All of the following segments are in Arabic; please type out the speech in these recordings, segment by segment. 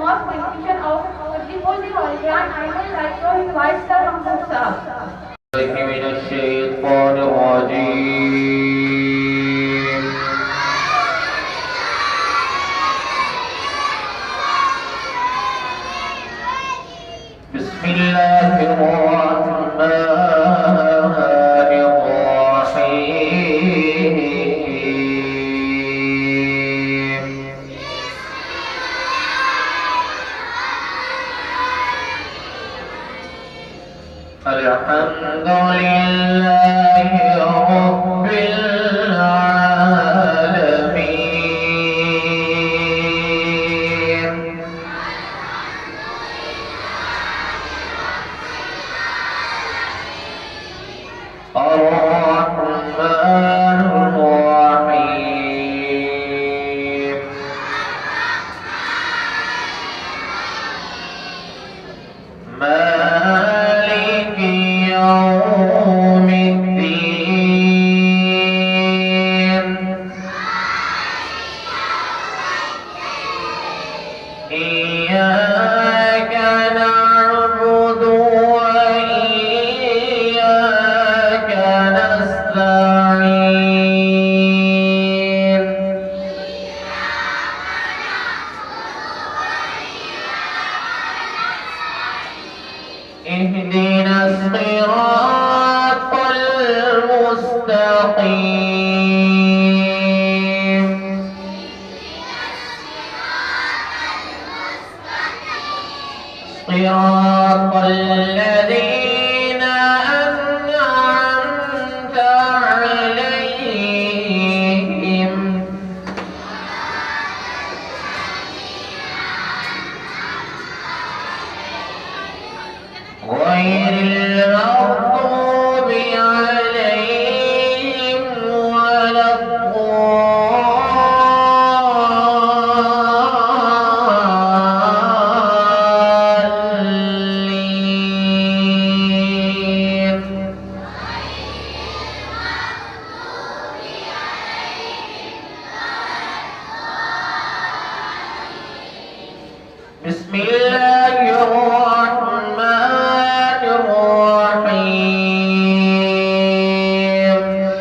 most beneficial of the Holy Quran, I would like to invite Sir Mahmood Saab. من الشيطان الرجيم بسم الله الرحمن الرحيم الحمد لله رب العالمين الرحمن الرحيم مالك يوم الدين إياك نعبد وإياك نستعين اهدنا الصراط المستقيم صراط الذين أنعمت عليهم غير المغضوب عليهم ولا الضالين بسم الله الرحمن الرحيم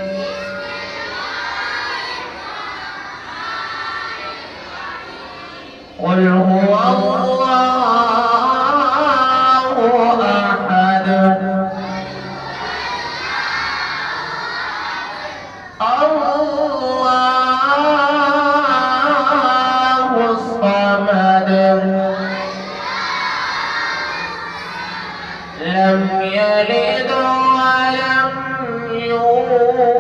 قل هو الله أحد الله الصمد لم يلد ولم يولد